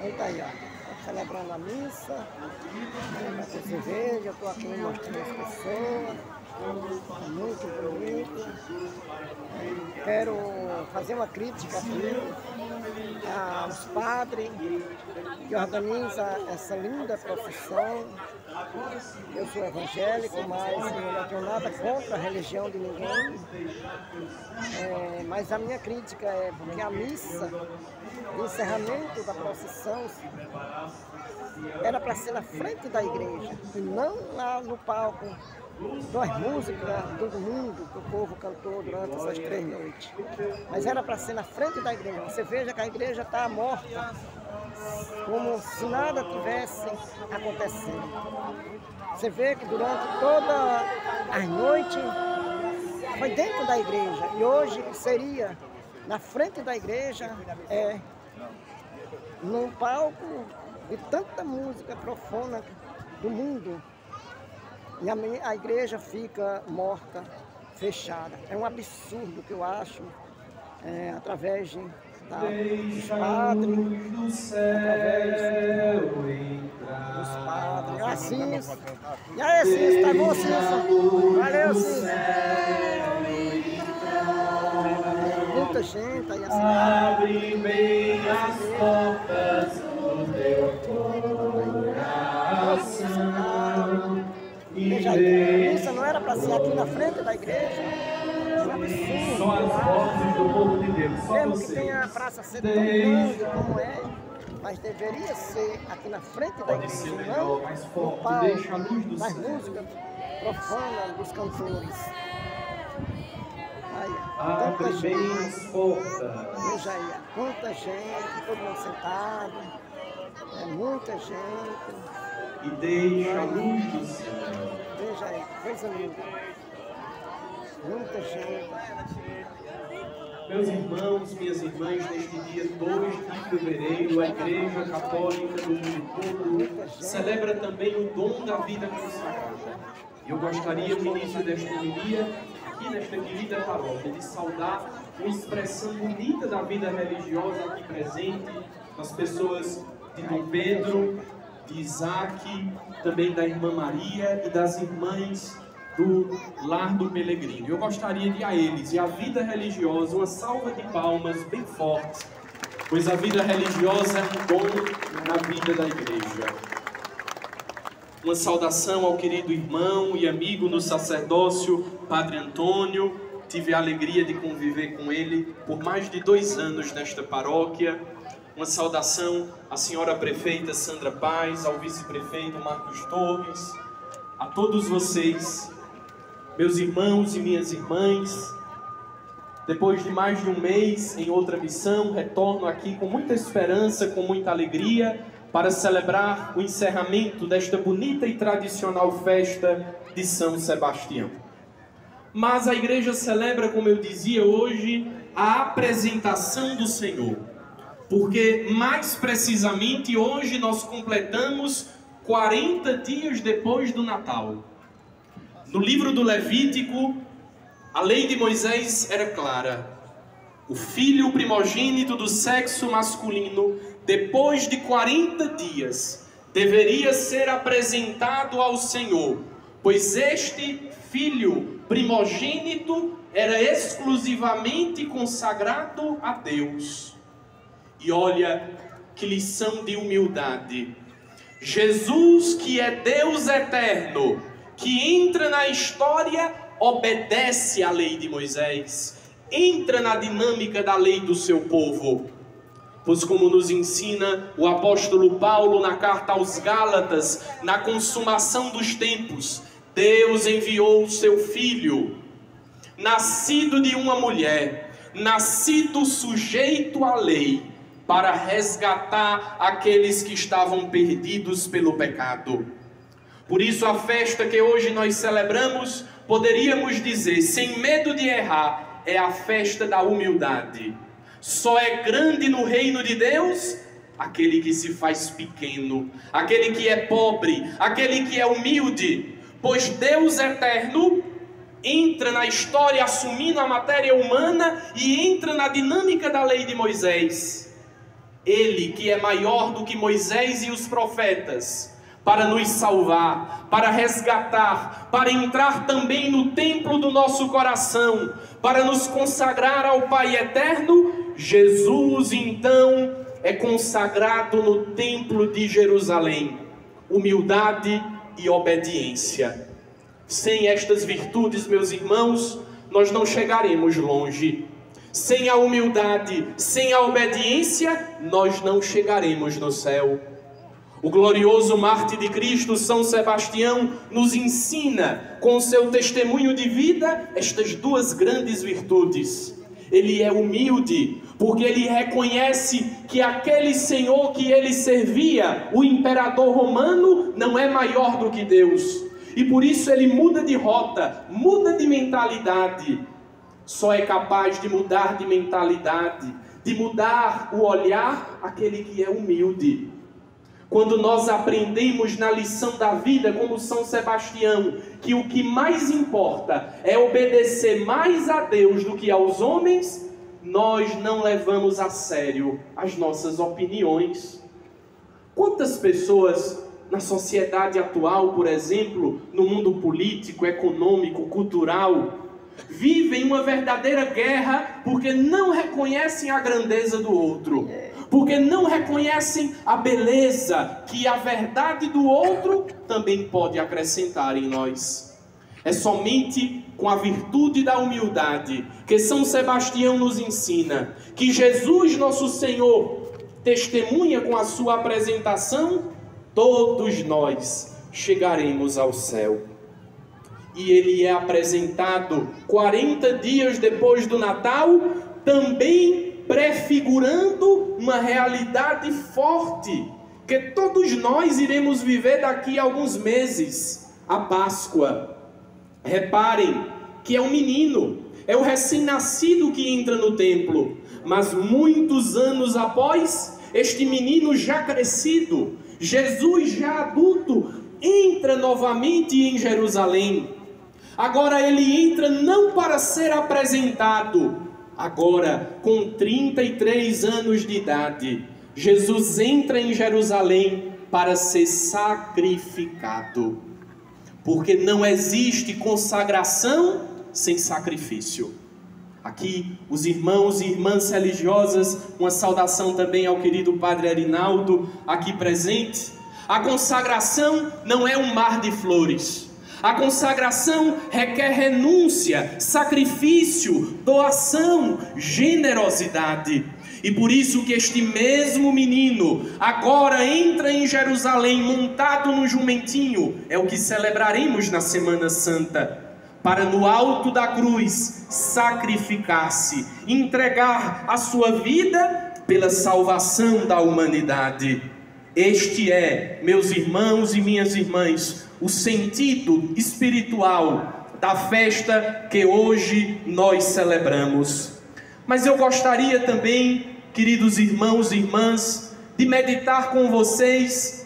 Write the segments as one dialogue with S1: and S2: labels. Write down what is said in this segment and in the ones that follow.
S1: Então tá aí, ó. Celebrando a missa, com cerveja, eu estou aqui mostrando as pessoas, muito bonito. Quero fazer uma crítica aqui aos padres que organizam essa linda profissão. Eu sou evangélico, mas não tenho nada contra a religião de ninguém. Mas a minha crítica é porque a missa, o encerramento da procissão, era para ser na frente da igreja e não lá no palco das músicas do domingo que o povo cantou durante essas 3 noites. Mas era para ser na frente da igreja. Você veja que a igreja está morta, como se nada tivesse acontecendo. Você vê que durante toda a noite foi dentro da igreja e hoje seria na frente da igreja, num palco de tanta música profana do mundo, e a igreja fica morta, fechada. É um absurdo que eu acho, através dos padres, através dos padres. Assim, e aí, Cícero, tá bom, Cícero? Valeu, Cícero. Muita gente aí assim.
S2: Abre bem as portas do teu coração.
S1: Veja aí, isso não era para ser aqui na frente da igreja. É um absurdo.
S2: São as vozes do povo de Deus. Só
S1: mesmo
S2: você.
S1: Que tenha a praça ser tão grande como é, mas deveria ser aqui na frente da
S2: Pode
S1: igreja,
S2: ser
S1: não
S2: melhor, mais
S1: no
S2: forte.
S1: palco
S2: Deixa a luz do
S1: das
S2: céu.
S1: músicas profanas dos cantores. Aí,
S2: Abre
S1: tanta
S2: bem
S1: gente.
S2: as portas.
S1: Veja aí, quanta gente, todo mundo sentado, muita gente.
S2: E deixa a luz do céu.
S1: Veja aí, coisa linda. Muita gente.
S2: Meus irmãos, minhas irmãs, neste dia 2 de fevereiro, a Igreja Católica do mundo todo celebra também o dom da vida consagrada. E eu gostaria, no início desta homilia, aqui nesta querida paróquia, de saudar uma expressão bonita da vida religiosa aqui presente, das pessoas de Dom Pedro, de Isaac, também da Irmã Maria e das irmãs do Lar do Pelegrino. Eu gostaria de a eles e a vida religiosa uma salva de palmas bem forte, pois a vida religiosa é um dom na vida da igreja. Uma saudação ao querido irmão e amigo no sacerdócio, Padre Antônio. Tive a alegria de conviver com ele por mais de 2 anos nesta paróquia. Uma saudação à senhora prefeita Sandra Paz, ao vice-prefeito Marcos Torres, a todos vocês, meus irmãos e minhas irmãs. Depois de mais de 1 mês em outra missão, retorno aqui com muita esperança, com muita alegria, para celebrar o encerramento desta bonita e tradicional festa de São Sebastião. Mas a igreja celebra, como eu dizia hoje, a apresentação do Senhor. Porque, mais precisamente, hoje nós completamos 40 dias depois do Natal. No livro do Levítico, a lei de Moisés era clara. O filho primogênito do sexo masculino, depois de 40 dias, deveria ser apresentado ao Senhor, pois este filho primogênito era exclusivamente consagrado a Deus. E olha que lição de humildade. Jesus, que é Deus eterno, que entra na história, obedece à lei de Moisés, entra na dinâmica da lei do seu povo. Pois como nos ensina o apóstolo Paulo na carta aos Gálatas, na consumação dos tempos, Deus enviou o seu Filho, nascido de uma mulher, nascido sujeito à lei, para resgatar aqueles que estavam perdidos pelo pecado. Por isso a festa que hoje nós celebramos, poderíamos dizer, sem medo de errar, é a festa da humildade. Só é grande no reino de Deus aquele que se faz pequeno, aquele que é pobre, aquele que é humilde, pois Deus eterno entra na história assumindo a matéria humana e entra na dinâmica da lei de Moisés. Ele que é maior do que Moisés e os profetas, para nos salvar, para resgatar, para entrar também no templo do nosso coração, para nos consagrar ao Pai eterno, Jesus então é consagrado no templo de Jerusalém. Humildade e obediência. Sem estas virtudes, meus irmãos, nós não chegaremos longe. Sem a humildade, sem a obediência, nós não chegaremos no céu. O glorioso mártir de Cristo, São Sebastião, nos ensina, com seu testemunho de vida, estas duas grandes virtudes. Ele é humilde, porque ele reconhece que aquele Senhor que ele servia, o imperador romano, não é maior do que Deus. E por isso ele muda de rota, muda de mentalidade. Só é capaz de mudar de mentalidade, de mudar o olhar, aquele que é humilde. Quando nós aprendemos na lição da vida, como São Sebastião, que o que mais importa é obedecer mais a Deus do que aos homens, nós não levamos a sério as nossas opiniões. Quantas pessoas na sociedade atual, por exemplo, no mundo político, econômico, cultural, vivem uma verdadeira guerra porque não reconhecem a grandeza do outro, porque não reconhecem a beleza que a verdade do outro também pode acrescentar em nós. É somente com a virtude da humildade que São Sebastião nos ensina, que Jesus, nosso Senhor, testemunha com a sua apresentação, todos nós chegaremos ao céu. E ele é apresentado 40 dias depois do Natal, também prefigurando uma realidade forte, que todos nós iremos viver daqui a alguns meses, a Páscoa. Reparem que é um menino, é o recém-nascido que entra no templo, mas muitos anos após, este menino já crescido, Jesus já adulto, entra novamente em Jerusalém. Agora ele entra não para ser apresentado, agora com 33 anos de idade, Jesus entra em Jerusalém para ser sacrificado. Porque não existe consagração sem sacrifício. Aqui, os irmãos e irmãs religiosas, uma saudação também ao querido Padre Arinaldo, aqui presente. A consagração não é um mar de flores. A consagração requer renúncia, sacrifício, doação, generosidade. E por isso que este mesmo menino agora entra em Jerusalém montado no jumentinho, é o que celebraremos na Semana Santa, para no alto da cruz sacrificar-se, entregar a sua vida pela salvação da humanidade. Este é, meus irmãos e minhas irmãs, o sentido espiritual da festa que hoje nós celebramos. Mas eu gostaria também, queridos irmãos e irmãs, de meditar com vocês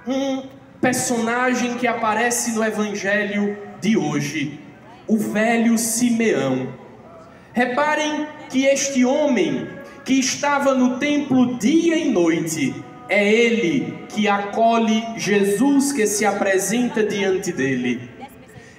S2: um personagem que aparece no Evangelho de hoje, o velho Simeão. Reparem que este homem que estava no templo dia e noite, é ele que acolhe Jesus que se apresenta diante dele.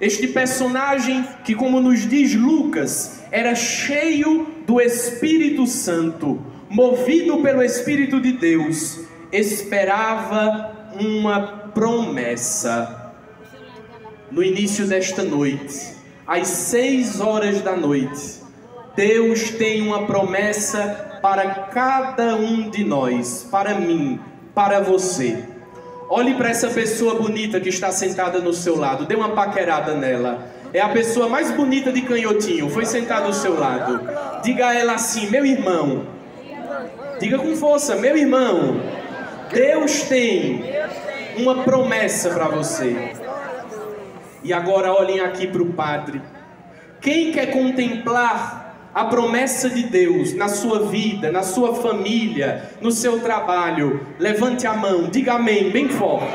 S2: Este personagem que, como nos diz Lucas, era cheio do Espírito Santo, movido pelo Espírito de Deus, esperava uma promessa. No início desta noite, às 6 horas da noite, Deus tem uma promessa para cada um de nós, para mim, para você. Olhe para essa pessoa bonita que está sentada no seu lado, dê uma paquerada nela. É a pessoa mais bonita de Canhotinho, foi sentada ao seu lado. Diga a ela assim: meu irmão. Diga com força: meu irmão, Deus tem uma promessa para você. E agora olhem aqui para o Padre. Quem quer contemplar a promessa de Deus na sua vida, na sua família, no seu trabalho, levante a mão, diga amém, bem forte.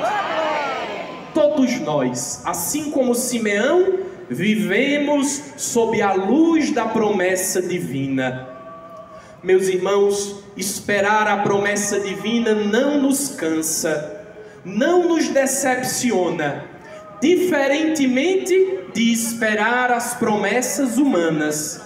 S2: Todos nós, assim como Simeão, vivemos sob a luz da promessa divina. Meus irmãos, esperar a promessa divina não nos cansa, não nos decepciona, diferentemente de esperar as promessas humanas.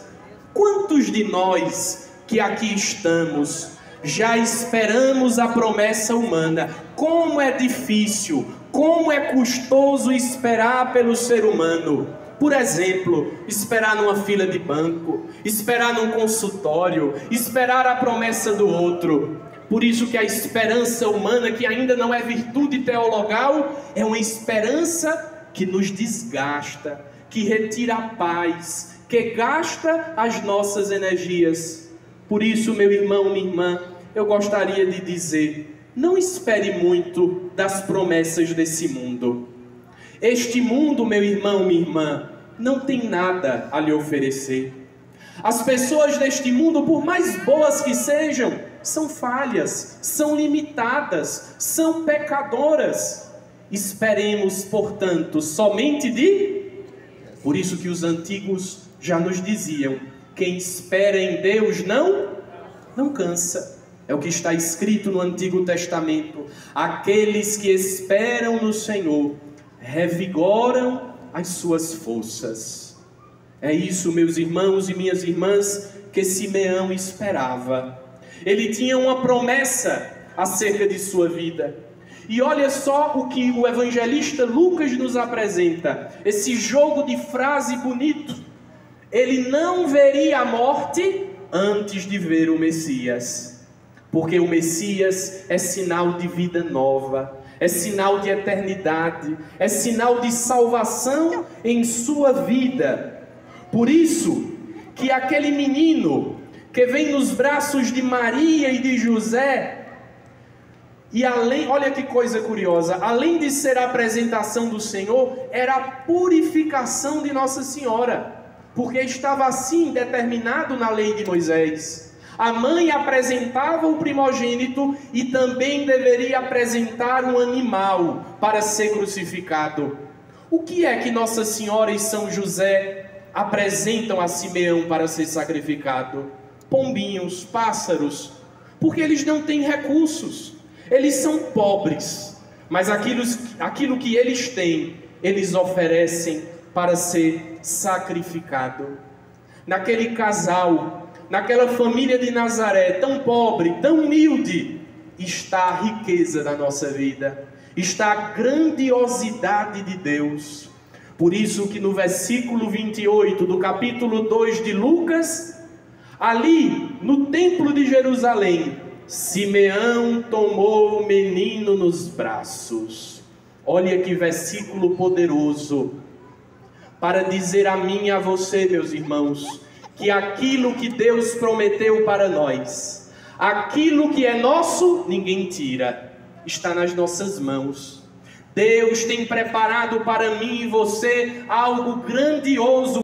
S2: Quantos de nós que aqui estamos já esperamos a promessa humana? Como é difícil, como é custoso esperar pelo ser humano. Por exemplo, esperar numa fila de banco, esperar num consultório, esperar a promessa do outro. Por isso que a esperança humana, que ainda não é virtude teologal, é uma esperança que nos desgasta, que retira a paz, que gasta as nossas energias. Por isso, meu irmão, minha irmã, eu gostaria de dizer, não espere muito das promessas desse mundo. Este mundo, meu irmão, minha irmã, não tem nada a lhe oferecer. As pessoas deste mundo, por mais boas que sejam, são falhas, são limitadas, são pecadoras. Esperemos, portanto, somente de... Por isso que os antigos já nos diziam, quem espera em Deus não cansa. É o que está escrito no Antigo Testamento. Aqueles que esperam no Senhor revigoram as suas forças. É isso, meus irmãos e minhas irmãs, que Simeão esperava. Ele tinha uma promessa acerca de sua vida. E olha só o que o evangelista Lucas nos apresenta. Esse jogo de frase bonito. Ele não veria a morte antes de ver o Messias. Porque o Messias é sinal de vida nova, é sinal de eternidade, é sinal de salvação em sua vida. Por isso que aquele menino que vem nos braços de Maria e de José, e além, olha que coisa curiosa, além de ser a apresentação do Senhor, era a purificação de Nossa Senhora, porque estava assim determinado na lei de Moisés. A mãe apresentava o primogênito e também deveria apresentar um animal para ser crucificado. O que é que Nossa Senhora e São José apresentam a Simeão para ser sacrificado? Pombinhos, pássaros, porque eles não têm recursos, eles são pobres, mas aquilo que eles têm, eles oferecem para ser sacrificado. Naquele casal, naquela família de Nazaré, tão pobre, tão humilde, está a riqueza da nossa vida, está a grandiosidade de Deus. Por isso que no versículo 28 do capítulo 2 de Lucas, ali no templo de Jerusalém, Simeão tomou o menino nos braços. Olha que versículo poderoso, para dizer a mim e a você, meus irmãos, que aquilo que Deus prometeu para nós, aquilo que é nosso, ninguém tira, está nas nossas mãos. Deus tem preparado para mim e você algo grandioso,